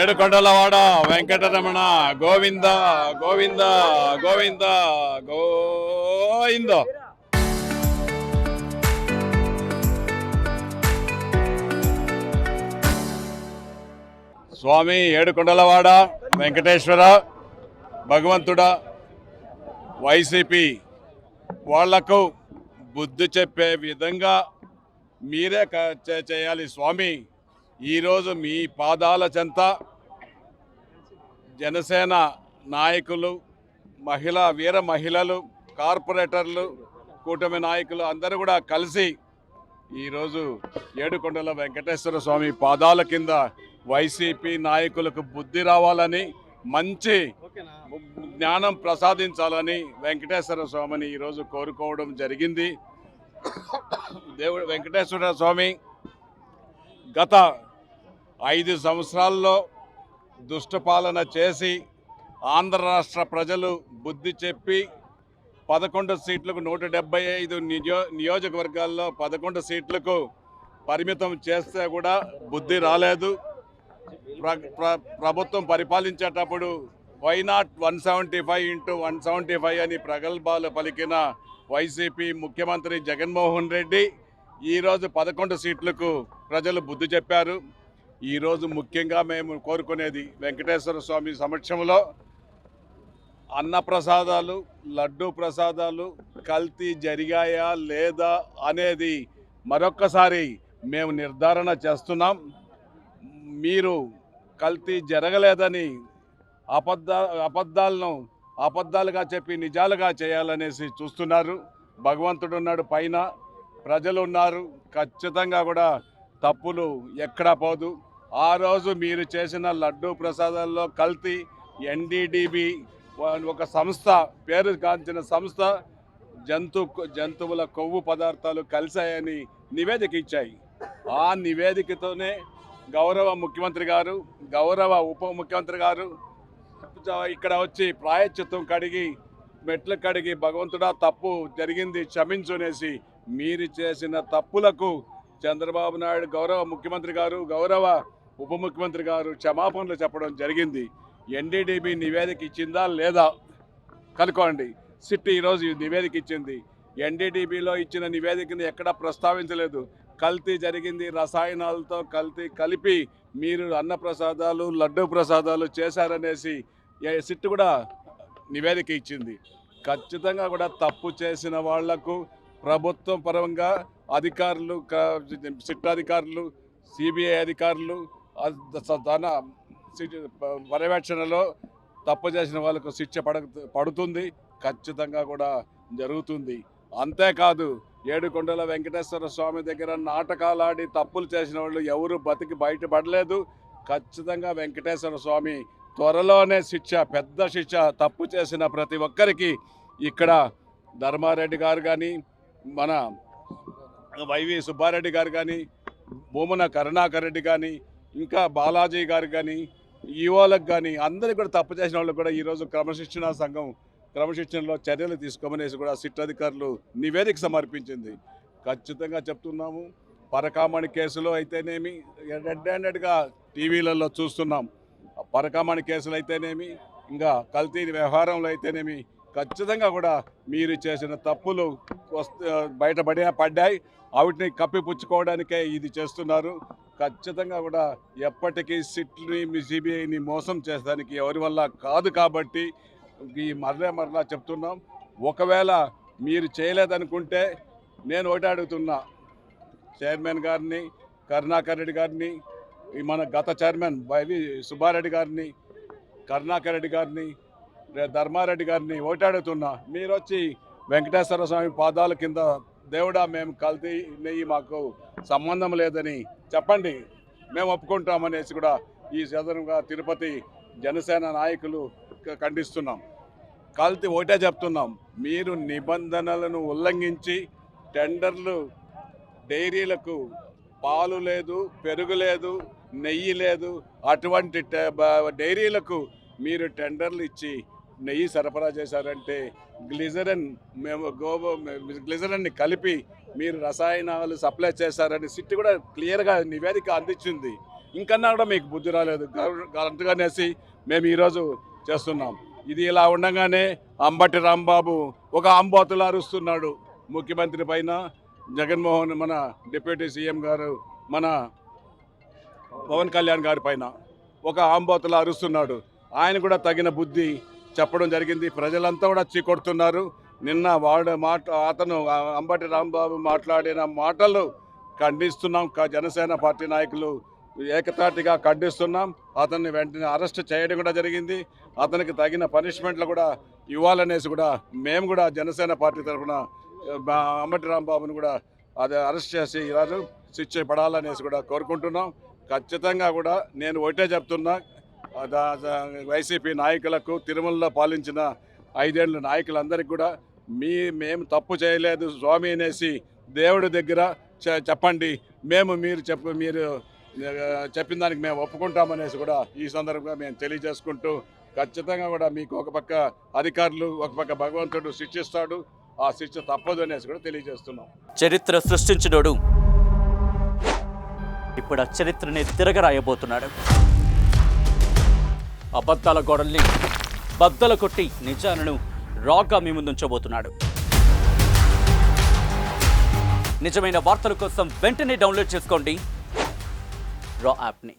ఏడుకొండలవాడ వెంకటరమణ గోవింద గోవింద గోవింద గోవింద. స్వామి ఏడుకొండలవాడ వెంకటేశ్వర భగవంతుడా, వైసీపీ వాళ్లకు బుద్ధి చెప్పే విధంగా మీరే చేయాలి స్వామి. ఈరోజు మీ పాదాల చెంత జనసేన నాయకులు, వీర మహిళలు, కార్పొరేటర్లు, కూటమి నాయకులు అందరూ కూడా కలిసి ఈరోజు ఏడుకొండల వెంకటేశ్వర స్వామి పాదాల కింద వైసీపీ నాయకులకు బుద్ధి రావాలని, మంచి జ్ఞానం ప్రసాదించాలని వెంకటేశ్వర స్వామిని ఈరోజు కోరుకోవడం జరిగింది. దేవుడు వెంకటేశ్వర స్వామి గత 5 సంవత్సరాల్లో దుష్టపాలన చేసి ఆంధ్ర రాష్ట్ర ప్రజలు బుద్ధి చెప్పి 11 సీట్లకు 175 నియోజకవర్గాల్లో 11 సీట్లకు పరిమితం చేస్తే కూడా బుద్ధి రాలేదు. ప్రభుత్వం పరిపాలించేటప్పుడు వై నాట్ 175x175 అని ప్రగల్భాలు పలికిన వైసీపీ ముఖ్యమంత్రి జగన్మోహన్ రెడ్డి ఈరోజు 11 సీట్లకు ప్రజలు బుద్ధి చెప్పారు. ఈరోజు ముఖ్యంగా మేము కోరుకునేది వెంకటేశ్వర స్వామి సమక్షంలో అన్నప్రసాదాలు, లడ్డూ ప్రసాదాలు కల్తీ జరిగాయా లేదా అనేది మరొక్కసారి మేము నిర్ధారణ చేస్తున్నాం. మీరు కల్తీ జరగలేదని అబద్ధాలుగా చెప్పి నిజాలుగా చేయాలనేసి చూస్తున్నారు. భగవంతుడు ఉన్నాడు పైన, ప్రజలు ఉన్నారు. ఖచ్చితంగా కూడా తప్పులు ఎక్కడా పోదు. ఆ రోజు మీరు చేసిన లడ్డూ ప్రసాదాల్లో కల్తీ ఎన్డీడీబీ ఒక సంస్థ, పేరు కాంచిన సంస్థ, జంతువుల కొవ్వు పదార్థాలు కలిశాయని నివేదిక ఇచ్చాయి. ఆ నివేదికతోనే గౌరవ ముఖ్యమంత్రి గారు, గౌరవ ఉప ముఖ్యమంత్రి గారు ఇక్కడ వచ్చి ప్రాయశ్చిత్తం కడిగి, మెట్లు కడిగి, భగవంతుడా తప్పు జరిగింది క్షమించునేసి మీరు చేసిన తప్పులకు చంద్రబాబు నాయుడు గౌరవ ముఖ్యమంత్రి గారు, గౌరవ ఉప ముఖ్యమంత్రి గారు క్షమాపణలు చెప్పడం జరిగింది. ఎన్డీడీబీ నివేదిక ఇచ్చిందా లేదా కనుక్కోండి. సిట్ ఈరోజు నివేదిక ఇచ్చింది. ఎన్డీడీబీలో ఇచ్చిన నివేదికను ఎక్కడా ప్రస్తావించలేదు. కల్తీ జరిగింది, రసాయనాలతో కలిపి మీరు అన్నప్రసాదాలు, లడ్డూ ప్రసాదాలు చేశారనేసి సిట్ కూడా నివేదిక ఇచ్చింది. ఖచ్చితంగా కూడా తప్పు చేసిన వాళ్లకు ప్రభుత్వం పరంగా అధికారులు, సిట్ అధికారులు, సిబిఐ అధికారులు తన పర్యవేక్షణలో తప్పు చేసిన వాళ్ళకు శిక్ష పడుతుంది. ఖచ్చితంగా కూడా జరుగుతుంది. అంతేకాదు, ఏడుకొండల వెంకటేశ్వర స్వామి దగ్గర నాటకాలాడి తప్పులు చేసిన వాళ్ళు ఎవరు బతికి బయటపడలేదు. ఖచ్చితంగా వెంకటేశ్వర స్వామి త్వరలోనే పెద్ద శిక్ష తప్పు చేసిన ప్రతి ఒక్కరికి, ఇక్కడ ధర్మారెడ్డి గారు కానీ, మన వైవి సుబ్బారెడ్డి గారు కానీ, భూమన కరుణాకర్ రెడ్డి కానీ, ఇంకా బాలాజీ గారు కానీ, ఈవోలకు కానీ అందరికీ కూడా తప్పు చేసిన వాళ్ళు కూడా ఈరోజు క్రమశిక్షణలో చర్యలు తీసుకోమనేసి కూడా సిట్ అధికారులు నివేదిక సమర్పించింది. ఖచ్చితంగా చెప్తున్నాము. పరకామణి కేసులో అయితేనేమి, రెడ్ హ్యాండెడ్గా టీవీలలో చూస్తున్నాం. పరకామణి కేసులు అయితేనేమి, ఇంకా కల్తీ వ్యవహారంలో అయితేనేమి, ఖచ్చితంగా కూడా మీరు చేసిన తప్పులు పడ్డాయి. వాటిని కప్పిపుచ్చుకోవడానికే ఇది చేస్తున్నారు. ఖచ్చితంగా కూడా ఎప్పటికీ సిట్ని, సిబిఐని మోసం చేసేదానికి ఎవరి వల్ల కాదు. కాబట్టి ఈ మరలా చెప్తున్నాం. ఒకవేళ మీరు చేయలేదనుకుంటే నేను ఒకటి అడుగుతున్నా, చైర్మన్ గారిని, కరుణాకర్ రెడ్డి గారిని, మన గత చైర్మన్ వైవి సుబ్బారెడ్డి గారిని, కరుణాకర్ రెడ్డి గారిని, ధర్మారెడ్డి గారిని ఒకటి అడుగుతున్నా, మీరు వచ్చి వెంకటేశ్వర స్వామి పాదాల కింద దేవుడా మేము కల్తీ నెయ్యి మాకు సంబంధం లేదని చెప్పండి, మేము ఒప్పుకుంటామనేసి కూడా ఈ సదనంగా తిరుపతి జనసేన నాయకులు ఖండిస్తున్నాం. కల్తీ ఒకటే చెప్తున్నాం, మీరు నిబంధనలను ఉల్లంఘించి టెండర్లు, డైరీలకు పాలు లేదు, పెరుగు లేదు, నెయ్యి లేదు, అటువంటి డైరీలకు మీరు టెండర్లు ఇచ్చి నెయ్యి సరఫరా చేశారంటే గ్లిజరిన్ని కలిపి మీరు రసాయనాలు సప్లై చేశారని సిట్ కూడా క్లియర్గా నివేదిక అందించింది. ఇంకన్నా కూడా మీకు బుద్ధి రాలేదు అంతగానేసి మేము ఈరోజు చేస్తున్నాం. ఇది ఇలా ఉండగానే అంబటి రాంబాబు ఒక అంబోతులు అరుస్తున్నాడు ముఖ్యమంత్రి పైన, జగన్మోహన్ మన డిప్యూటీ సీఎం గారు మన పవన్ కళ్యాణ్ గారి పైన ఒక ఆంబోతులు అరుస్తున్నాడు. ఆయన కూడా తగిన బుద్ధి చెప్పడం జరిగింది. ప్రజలంతా కూడా చీకొడుతున్నారు. నిన్న అతను అంబటి రాంబాబు మాట్లాడిన మాటలు ఖండిస్తున్నాం. జనసేన పార్టీ నాయకులు ఏకతాటిగా ఖండిస్తున్నాం. అతన్ని వెంటనే అరెస్ట్ చేయడం కూడా జరిగింది. అతనికి తగిన పనిష్మెంట్లు కూడా ఇవ్వాలనేసి కూడా మేము కూడా జనసేన పార్టీ తరఫున అంబటి రాంబాబుని కూడా అది అరెస్ట్ చేసి ఈరోజు శిక్ష పడాలనేసి కూడా కోరుకుంటున్నాం. ఖచ్చితంగా కూడా నేను ఒకటే చెప్తున్నా, వైసీపీ నాయకులకు, తిరుమలలో పాలించిన 5 ఏళ్ళ నాయకులందరికీ కూడా మేము తప్పు చేయలేదు స్వామి అనేసి దేవుడి దగ్గర చెప్పండి. మీరు చెప్పిన దానికి మేము ఒప్పుకుంటామనేసి కూడా ఈ సందర్భంగా మేము తెలియజేసుకుంటూ, ఖచ్చితంగా కూడా మీకు ఒక పక్క అధికారులు, ఒక పక్క భగవంతుడు శిక్షిస్తాడు. ఆ శిక్ష తప్పదు అనేసి కూడా తెలియజేస్తున్నాం. చరిత్ర సృష్టించినోడు ఇప్పుడు ఆ చరిత్రని తిరగరాయబోతున్నాడు. అబద్ధాల గోడల్ని బద్దలు కొట్టి నిజాలను రాగా మీ ముందుంచబోతున్నాడు. నిజమైన వార్తల కోసం వెంటనే డౌన్లోడ్ చేసుకోండి రా యాప్ని.